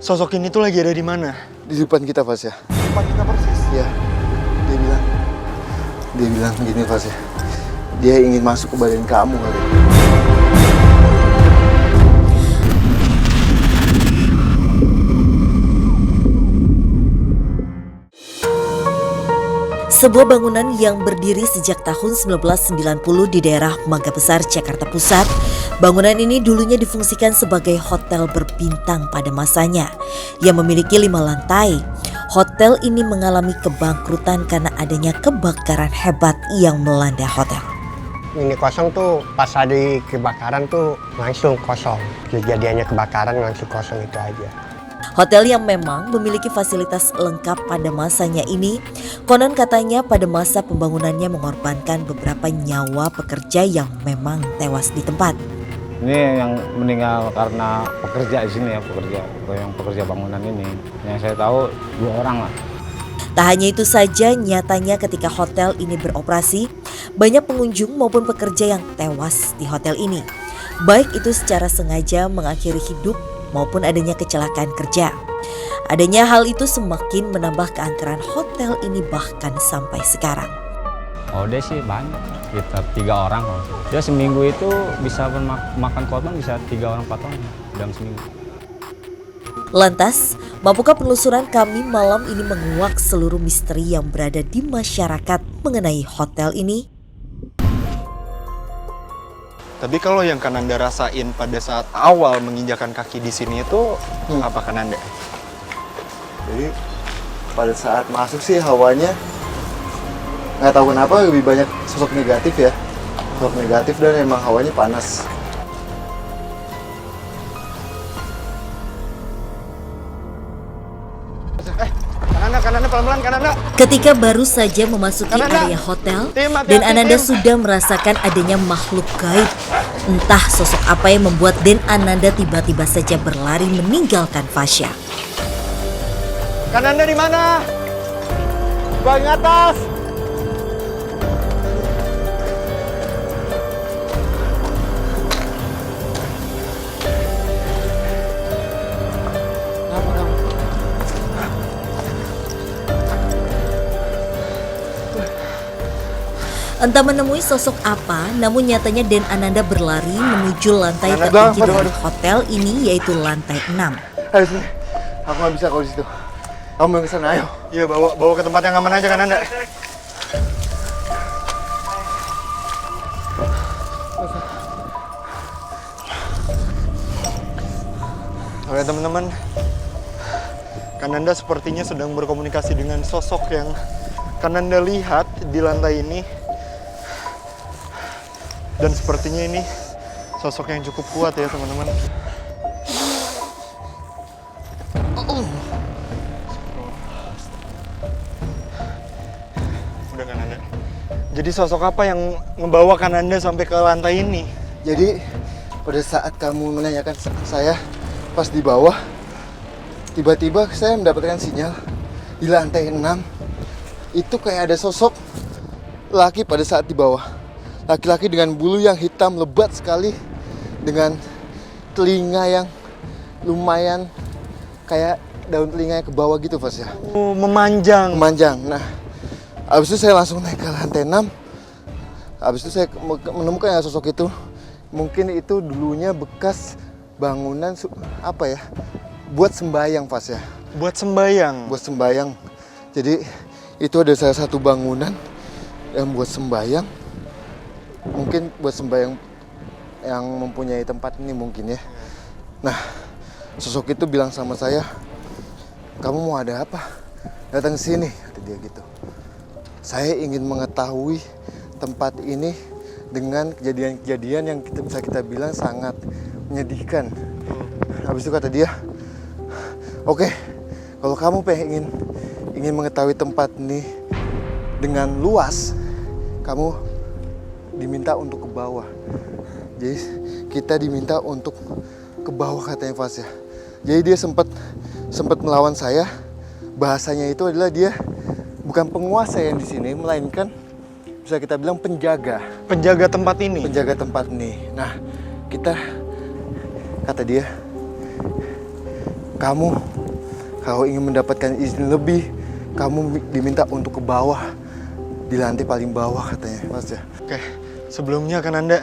Sosok ini tuh lagi ada di mana? Di depan kita, Fas ya. Depan kita persis. Iya. Dia bilang gini, Fas ya. Dia ingin masuk ke badan kamu kali. Sebuah bangunan yang berdiri sejak tahun 1990 di daerah Mangga Besar, Jakarta Pusat. Bangunan ini dulunya difungsikan sebagai hotel berbintang pada masanya yang memiliki 5 lantai. Hotel ini mengalami kebangkrutan karena adanya kebakaran hebat yang melanda hotel. Ini kosong tuh pas ada kebakaran tuh langsung kosong. Kejadiannya kebakaran langsung kosong itu aja. Hotel yang memang memiliki fasilitas lengkap pada masanya ini, konon katanya pada masa pembangunannya mengorbankan beberapa nyawa pekerja yang memang tewas di tempat. Ini yang meninggal karena pekerja di sini ya, pekerja bangunan ini. Yang saya tahu 2 orang lah. Tak hanya itu saja, nyatanya ketika hotel ini beroperasi, banyak pengunjung maupun pekerja yang tewas di hotel ini. Baik itu secara sengaja mengakhiri hidup maupun adanya kecelakaan kerja. Adanya hal itu semakin menambah keangkeran hotel ini bahkan sampai sekarang. Oh dia sih banyak, kita 3 orang. Dia seminggu itu bisa makan korban bisa 3 orang 4 orang dalam seminggu. Lantas, mampukah penelusuran kami malam ini menguak seluruh misteri yang berada di masyarakat mengenai hotel ini? Tapi kalau yang Kananda rasain pada saat awal menginjakan kaki di sini itu apa Kananda? Jadi pada saat masuk sih hawanya nggak tahu kenapa lebih banyak sosok negatif ya. Sosok negatif dan emang hawanya panas. Kananda pelan-pelan Kananda. Ketika baru saja memasuki area hotel dan Ananda sudah merasakan adanya makhluk gaib. Entah sosok apa yang membuat Den Ananda tiba-tiba saja berlari meninggalkan Fasya. Kananda di mana? Paling atas. Entah menemui sosok apa, namun nyatanya Den Ananda berlari menuju lantai tertinggi dari hotel ini, yaitu lantai 6. Ayo sini. Aku nggak bisa kalau di situ. Kamu yang kesana, ayo. Iya, bawa ke tempat yang aman aja Kananda. Oke teman-teman, Kananda sepertinya sedang berkomunikasi dengan sosok yang Kananda lihat di lantai ini. Dan sepertinya ini sosok yang cukup kuat ya teman-teman. Udah Kananda. Jadi sosok apa yang membawa Kananda sampai ke lantai ini? Jadi pada saat kamu menanyakan saya pas di bawah, tiba-tiba saya mendapatkan sinyal di lantai 6 itu kayak ada sosok laki pada saat di bawah. Laki-laki dengan bulu yang hitam lebat sekali, dengan telinga yang lumayan kayak daun telinganya ke bawah gitu, Fas ya. Memanjang. Memanjang. Nah, abis itu saya langsung naik ke lantai 6. Abis itu saya menemukan ya sosok itu. Mungkin itu dulunya bekas bangunan apa ya? Buat sembayang, Fas ya. Buat sembayang. Buat sembayang. Jadi itu ada salah satu bangunan yang buat sembayang. Mungkin buat sembahyang yang mempunyai tempat ini mungkin ya. Nah, sosok itu bilang sama saya, kamu mau ada apa? Datang ke sini, kata dia gitu. Saya ingin mengetahui tempat ini dengan kejadian-kejadian yang bisa kita bilang sangat menyedihkan. Habis itu kata dia, oke, kalau kamu ingin mengetahui tempat ini dengan luas, kamu diminta untuk ke bawah. Jadi kita diminta untuk ke bawah katanya Fas ya. Jadi dia sempat melawan saya. Bahasanya itu adalah dia bukan penguasa yang di sini, melainkan bisa kita bilang penjaga. Penjaga tempat ini. Penjaga tempat ini. Nah, kata dia, kamu Kalau ingin mendapatkan izin lebih, kamu diminta untuk ke bawah, di lantai paling bawah katanya, Mas ya. Oke, sebelumnya Kananda,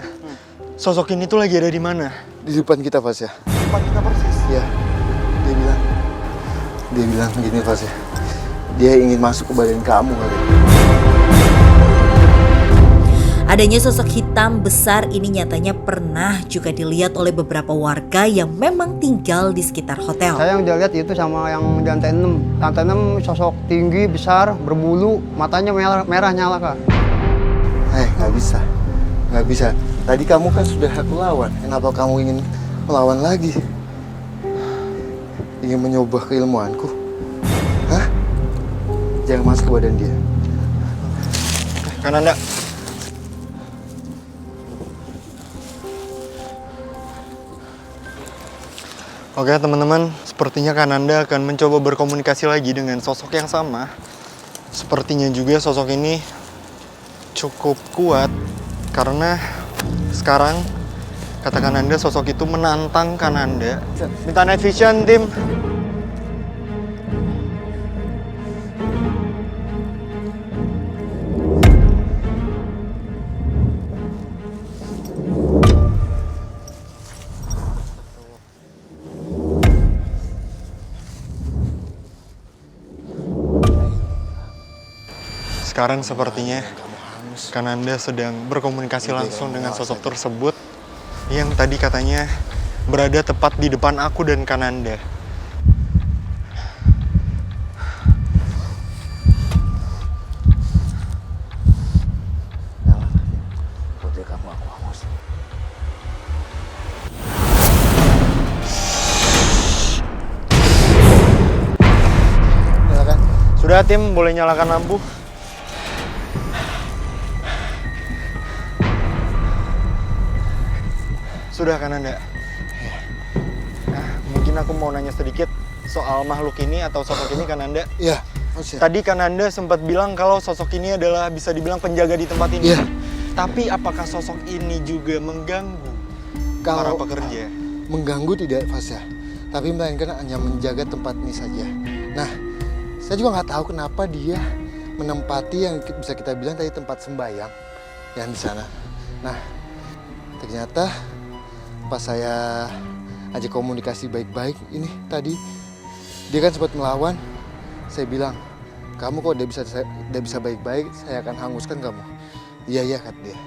sosok ini tuh lagi ada di mana? Di depan kita, Mas ya. Depan kita persis. Ya, dia bilang gini, Mas ya. Dia ingin masuk ke badan kamu katanya. Adanya sosok hitam besar ini nyatanya pernah juga dilihat oleh beberapa warga yang memang tinggal di sekitar hotel. Saya yang lihat itu sama yang di lantai 6. Lantai 6 sosok tinggi, besar, berbulu, matanya merah nyala, Kak. Nggak bisa. Tadi kamu kan sudah aku lawan. Kenapa kamu ingin melawan lagi? Ingin mencoba keilmuanku? Hah? Jangan masuk ke badan dia. Kananda. Oke teman-teman, sepertinya Kananda akan mencoba berkomunikasi lagi dengan sosok yang sama. Sepertinya juga sosok ini cukup kuat karena sekarang kata Kananda sosok itu menantang Kananda. Minta night vision tim. Sekarang sepertinya Kananda sedang berkomunikasi langsung dengan sosok tersebut yang tadi katanya berada tepat di depan aku dan Kananda. Sudah tim, boleh nyalakan lampu. Sudah Kananda. Nah, mungkin aku mau nanya sedikit soal makhluk ini atau sosok ini Kananda. Iya, Tadi Kananda sempat bilang kalau sosok ini adalah bisa dibilang penjaga di tempat ini. Iya. Tapi apakah sosok ini juga mengganggu para Kalau pekerja? mengganggu tidak, Fasya. Tapi melainkan hanya menjaga tempat ini saja. Nah, saya juga nggak tahu kenapa dia menempati yang bisa kita bilang tadi tempat sembahyang yang di sana. Nah, ternyata pas saya ajak komunikasi baik-baik ini tadi, dia kan sempat melawan. Saya bilang, kamu kok udah bisa baik-baik, saya akan hanguskan kamu. Iya kata dia.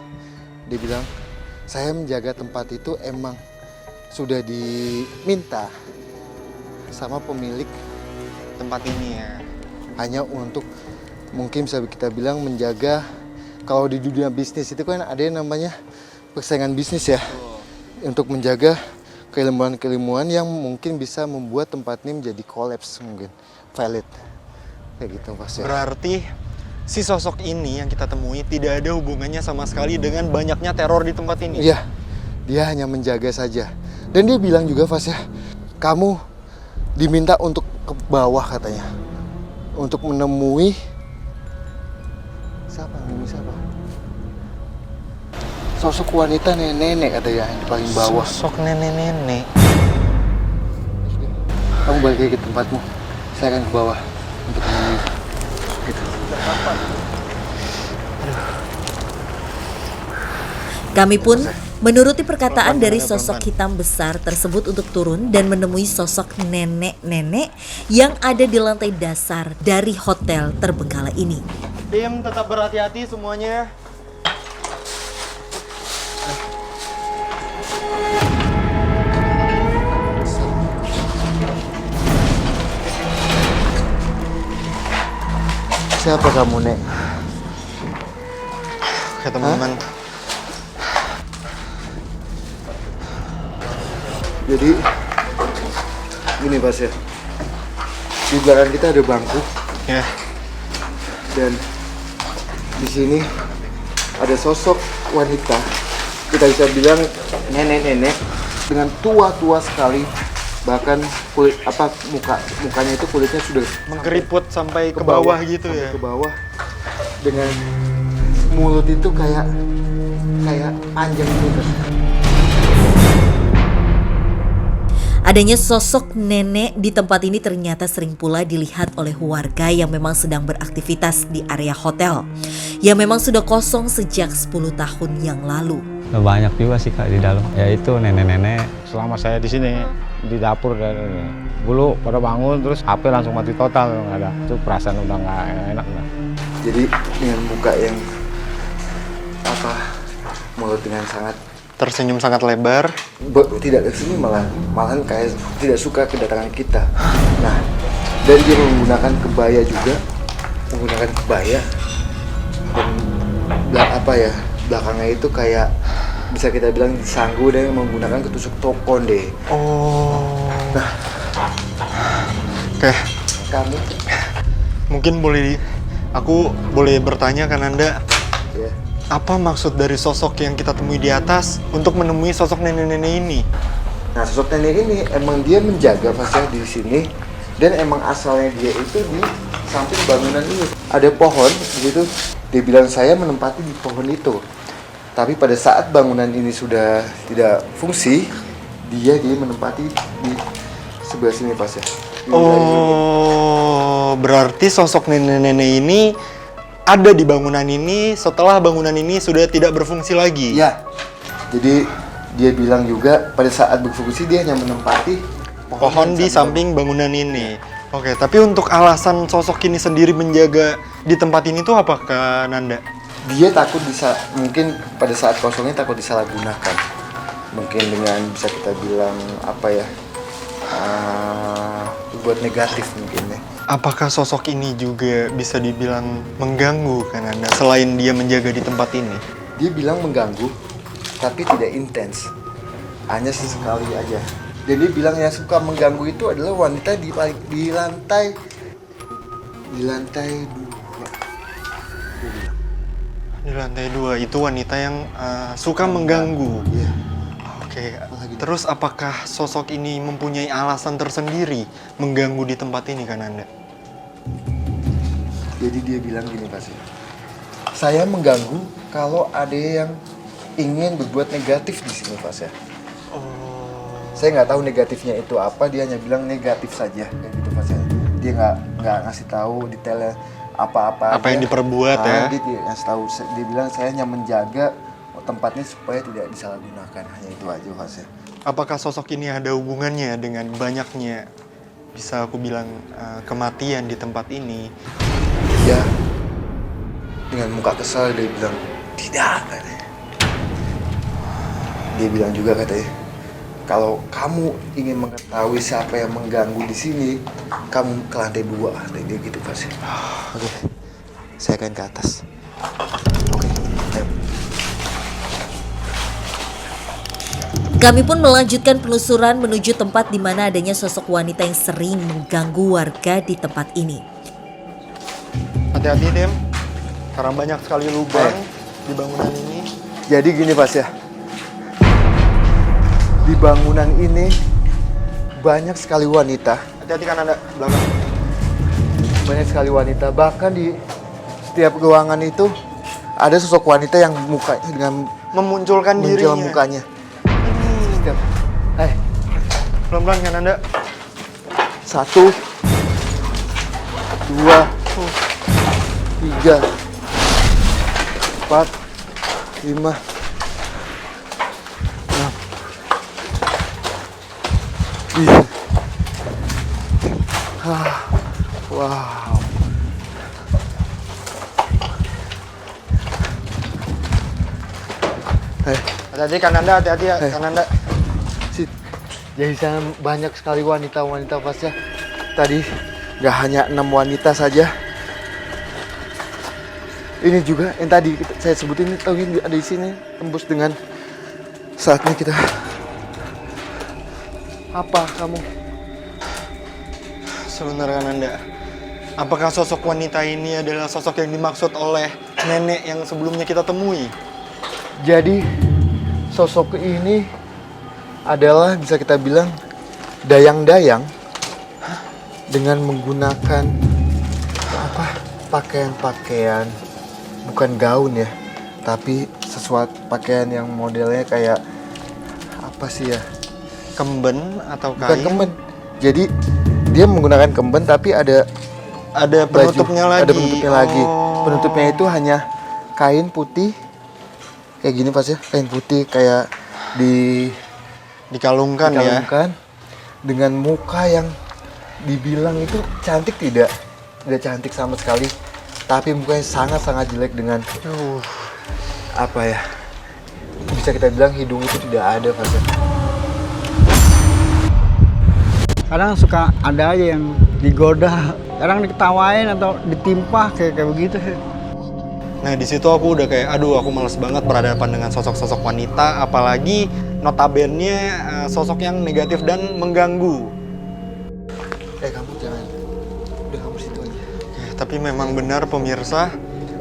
Dia bilang, saya menjaga tempat itu emang sudah diminta sama pemilik Tempat ini ya. hanya untuk mungkin bisa kita bilang menjaga. Kalau di dunia bisnis itu kan ada yang namanya persaingan bisnis ya. Untuk menjaga keilmuan-keilmuan yang mungkin bisa membuat tempat ini menjadi kolaps mungkin. Valid. Kayak gitu Mas ya. Berarti si sosok ini yang kita temui tidak ada hubungannya sama sekali dengan banyaknya teror di tempat ini. Iya, dia hanya menjaga saja. Dan dia bilang juga Fasya, kamu diminta untuk ke bawah katanya. Untuk menemui siapa? Sosok wanita nenek-nenek katanya yang di paling bawah. Sosok nenek-nenek. Kamu balik lagi ke tempatmu. Saya akan ke bawah untuk menemui. Gitu. Kami pun menuruti perkataan dari sosok hitam besar tersebut untuk turun dan menemui sosok nenek-nenek yang ada di lantai dasar dari hotel terbengkalai ini. Tim tetap berhati-hati semuanya. Siapa kamu, Nek? Oke teman-teman. Jadi gini Mas ya. Di belakang kita ada bangku Ya. dan di sini ada sosok wanita. Kita bisa bilang nenek-nenek dengan tua-tua sekali. Bahkan kulit mukanya itu kulitnya sudah Mengkeriput sampai ke bawah gitu ya. ke bawah dengan mulut itu kayak panjang gitu. Adanya sosok nenek di tempat ini ternyata sering pula dilihat oleh warga yang memang sedang beraktivitas di area hotel yang memang sudah kosong sejak 10 tahun yang lalu. Banyak juga sih Kak di dalam. Ya itu nenek-nenek. Selama saya di sini di dapur dan dulu pada bangun terus HP langsung mati total, nggak ada. Itu perasaan udah nggak enak. Jadi dengan muka yang mulut dengan sangat Tersenyum sangat lebar. tidak kesini malahan kayak tidak suka kedatangan kita. Nah, dan dia menggunakan kebaya juga, dan belakangnya itu kayak bisa kita bilang sanggu dan menggunakan ketusuk tokon deh. Oh. Nah, Oke, kamu mungkin aku boleh bertanya kan Anda, ya. apa maksud dari sosok yang kita temui di atas untuk menemui sosok nenek-nenek ini? Nah, sosok nenek ini emang dia menjaga fasilitas di sini, dan emang asalnya dia itu di samping bangunan ini. Ada pohon gitu, dia bilang saya menempati di pohon itu. Tapi pada saat bangunan ini sudah tidak fungsi, dia menempati di sebelah sini pas ya. Oh, berarti sosok nenek-nenek ini ada di bangunan ini setelah bangunan ini sudah tidak berfungsi lagi. Ya, jadi dia bilang juga pada saat berfungsi dia hanya menempati Pohon di samping bangunan ini. Oke, tapi untuk alasan sosok ini sendiri menjaga di tempat ini tuh apakah Nanda? Dia takut mungkin pada saat kosongnya takut disalahgunakan. Mungkin dengan bisa kita bilang buat negatif mungkin ya. Apakah sosok ini juga bisa dibilang mengganggu kan Anda selain dia menjaga di tempat ini? Dia bilang mengganggu, tapi tidak intens. Hanya sesekali aja. Dan dia bilang yang suka mengganggu itu adalah wanita di lantai 2. Di lantai 2 itu wanita yang suka mengganggu. Iya. Oke, terus apakah sosok ini mempunyai alasan tersendiri mengganggu di tempat ini kan Anda? Jadi dia bilang gini pasti. Saya mengganggu kalau ada yang ingin berbuat negatif di sini Pak ya. Saya nggak tahu negatifnya itu apa, dia hanya bilang negatif saja kayak gitu Pak ya. Dia nggak ngasih tahu detailnya apa yang diperbuat ya. Dia ngasih tahu, dia bilang saya hanya menjaga tempatnya supaya tidak disalahgunakan, hanya itu aja Pak ya. Apakah sosok ini ada hubungannya dengan banyaknya bisa aku bilang kematian di tempat ini? Ya, dengan muka kesal dia bilang tidak katanya. Dia bilang juga katanya, kalau kamu ingin mengetahui siapa yang mengganggu di sini, kamu ke lantai 2, dia gitu pasti. Oke, saya akan ke atas. Oke, ayo. Kami pun melanjutkan penelusuran menuju tempat di mana adanya sosok wanita yang sering mengganggu warga di tempat ini. Hati-hati Dem, karena banyak sekali lubang di bangunan ini. Jadi gini Pas ya, di bangunan ini banyak sekali wanita. Hati-hati kan Anda, belakang. Banyak sekali wanita, bahkan di setiap ruangan itu ada sosok wanita yang mukanya dengan Memunculkan dirinya. mukanya. Setiap, Pelan-pelan kan Anda. 1, 2, 3, 4, 5, 6, 7. Wow. Hati-hati kan Anda, hati-hati ya kan Anda. Jadi sana banyak sekali wanita-wanita Pas ya. Tadi nggak hanya 6 wanita saja. Ini juga yang tadi saya sebutin, ada di sini tembus dengan saatnya kita. Apa kamu? Sebentar kan Anda. Apakah sosok wanita ini adalah sosok yang dimaksud oleh nenek yang sebelumnya kita temui? Jadi sosok ini adalah bisa kita bilang dayang-dayang dengan menggunakan pakaian-pakaian, bukan gaun ya, tapi sesuatu pakaian yang modelnya kayak apa sih ya, kemben atau Bukan kain. kemben. Jadi dia menggunakan kemben tapi ada Penutupnya baju. lagi. Ada penutupnya lagi. Oh. Penutupnya itu hanya kain putih kayak gini Pas ya, kain putih kayak Dikalungkan ya. dikalungkan dengan muka yang dibilang itu cantik tidak cantik sama sekali, tapi mukanya sangat jelek dengan apa ya, bisa kita bilang hidung itu tidak ada Pas ya. Kadang suka ada aja yang digoda, kadang diketawain atau ditimpa kayak begitu. Nah di situ aku udah kayak, aduh aku males banget berhadapan dengan sosok-sosok wanita, apalagi notabene sosok yang negatif dan mengganggu. Kamu jangan, udah kamu situ aja. Tapi memang benar pemirsa,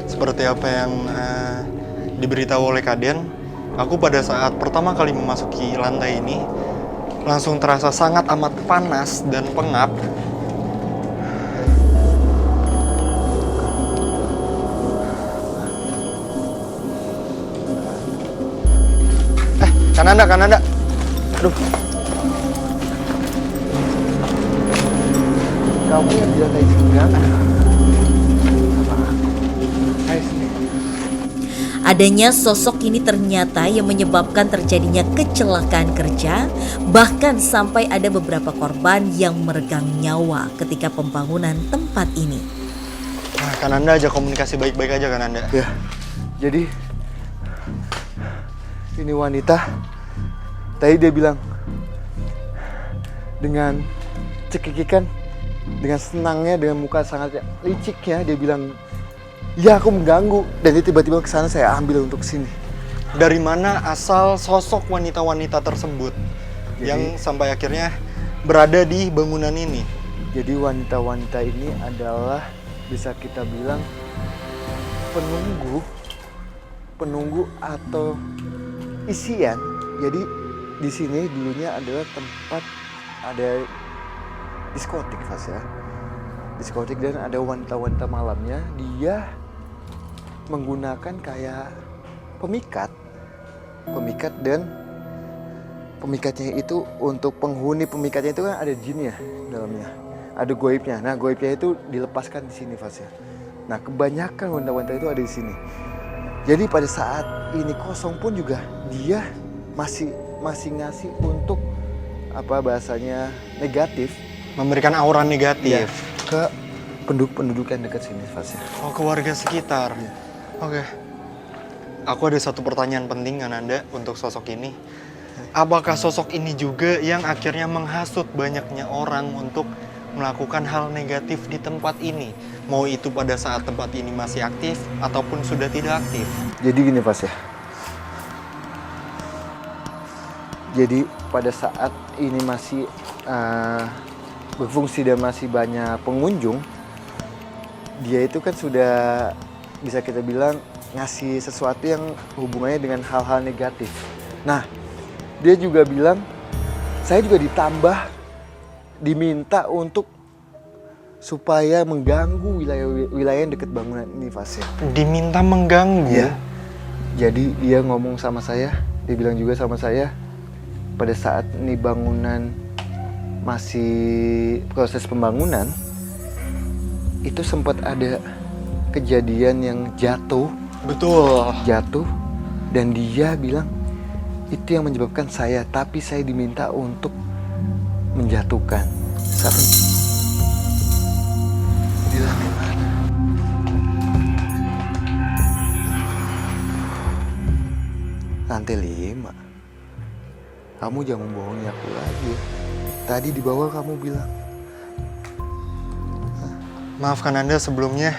seperti apa yang diberitahu oleh Kaden, aku pada saat pertama kali memasuki lantai ini, langsung terasa sangat amat panas dan pengap. Kananda. Aduh. Kamu yang di lantai 9 sama aku. Ayo sini. Adanya sosok ini ternyata yang menyebabkan terjadinya kecelakaan kerja, bahkan sampai ada beberapa korban yang meregang nyawa ketika pembangunan tempat ini. Nah, Kananda aja komunikasi baik-baik aja Kananda. Ya, jadi ini wanita, tadi dia bilang dengan cekikikan, dengan senangnya, dengan muka sangat licik ya, dia bilang, ya aku mengganggu, dan dia tiba-tiba ke sana, saya ambil untuk sini. Dari mana asal sosok wanita-wanita tersebut yang sampai akhirnya berada di bangunan ini? Jadi wanita-wanita ini adalah bisa kita bilang penunggu atau isian. Jadi di sini dulunya adalah tempat ada diskotik Mas ya. Diskotik dan ada wanita-wanita malamnya. Dia menggunakan kayak pemikat dan pemikatnya itu untuk penghuni pemikatnya itu kan ada jinnya dalamnya. Ada goibnya. Nah, goibnya itu dilepaskan di sini Mas ya. Nah, kebanyakan wanita-wanita itu ada di sini. Jadi pada saat ini kosong pun juga dia masih ngasih untuk apa bahasanya negatif, Memberikan aura negatif. ke penduduk yang dekat sini Fasya. Oh, ke warga sekitar. Iya. Oke. Aku ada satu pertanyaan penting Kananda untuk sosok ini. Apakah sosok ini juga yang akhirnya menghasut banyaknya orang untuk melakukan hal negatif di tempat ini? Mau itu pada saat tempat ini masih aktif ataupun sudah tidak aktif? Jadi gini Fasya. Jadi pada saat ini masih berfungsi dan masih banyak pengunjung, dia itu kan sudah bisa kita bilang ngasih sesuatu yang hubungannya dengan hal-hal negatif. Nah, dia juga bilang, saya juga diminta untuk supaya mengganggu wilayah yang dekat bangunan ini, Fasya. Diminta mengganggu? Iya. Jadi dia ngomong sama saya, dia bilang juga sama saya, pada saat ini bangunan masih proses pembangunan, itu sempat ada kejadian yang jatuh. Betul. Jatuh, dan dia bilang, itu yang menyebabkan saya, tapi saya diminta untuk menjatuhkan. Di lantai mana? Lantai 5. Kamu jangan membohongi aku lagi. Tadi di bawah kamu bilang. Maafkan Anda sebelumnya.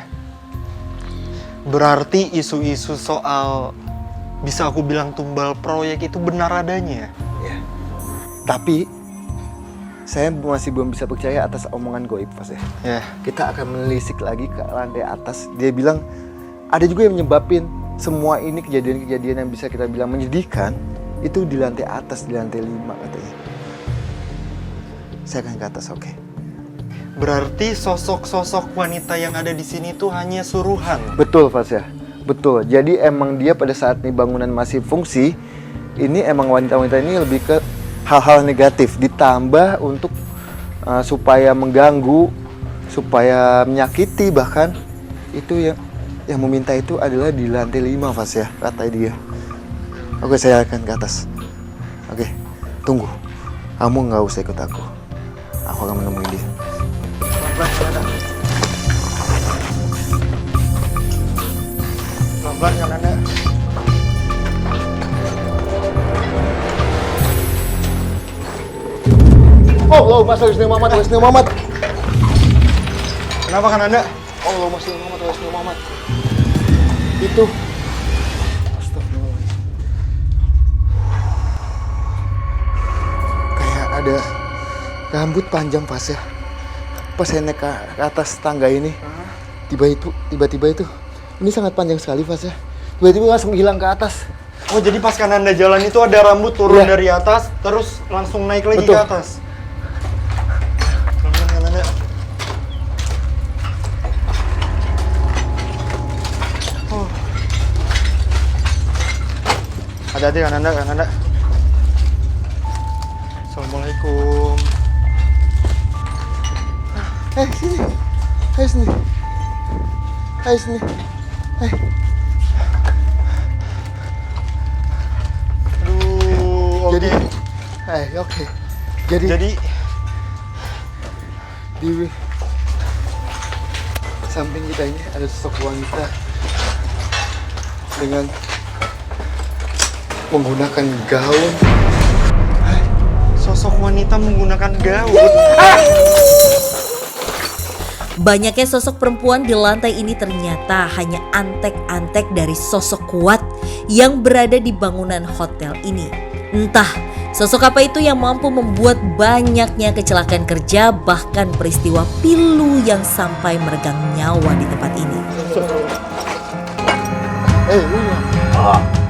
Berarti isu-isu soal bisa aku bilang tumbal proyek itu benar adanya? Ya. Tapi saya masih belum bisa percaya atas omongan goib, Mas ya. Ya. Kita akan menelisik lagi ke lantai atas. Dia bilang ada juga yang menyebabin semua ini kejadian-kejadian yang bisa kita bilang menyedihkan itu di lantai atas, di lantai 5 katanya. Saya akan ke atas, oke? Berarti sosok-sosok wanita yang ada di sini tuh hanya suruhan. Betul, Fasya. Betul. Jadi emang dia pada saat nih bangunan masih fungsi, ini emang wanita-wanita ini lebih ke hal-hal negatif, ditambah untuk supaya mengganggu, supaya menyakiti, bahkan itu yang meminta itu adalah di lantai 5 Fas ya, kata dia. Oke, saya akan ke atas. Oke, tunggu. Kamu nggak usah ikut aku. Aku akan menemui dia. Pelan-pelan kan Anda. Allah, Mas Wisnu Muhammad, Wisnu Muhammad. Kenapa kan Anda? Allah, Mas Wisnu Muhammad, Wisnu Muhammad. Itu. Astagfirullahaladzim. Kayak ada rambut panjang pas ya. Pas saya naik ke atas tangga ini, tiba-tiba itu, ini sangat panjang sekali pas ya. Tiba-tiba langsung hilang ke atas. Oh, jadi pas kan Anda jalan itu ada rambut turun Iya. dari atas, terus langsung naik lagi Betul. ke atas. Pelan-pelan kan Anda. Oh. Hati-hati kan Anda, kan Anda. Assalamualaikum. Sini. Sini. Sini. Aduh, oke. Jadi, oke. Jadi di samping kita ini ada sosok wanita dengan menggunakan gaun. sosok wanita menggunakan gaun. Banyaknya sosok perempuan di lantai ini ternyata hanya antek-antek dari sosok kuat yang berada di bangunan hotel ini. Entah sosok apa itu yang mampu membuat banyaknya kecelakaan kerja, bahkan peristiwa pilu yang sampai meregang nyawa di tempat ini. Lu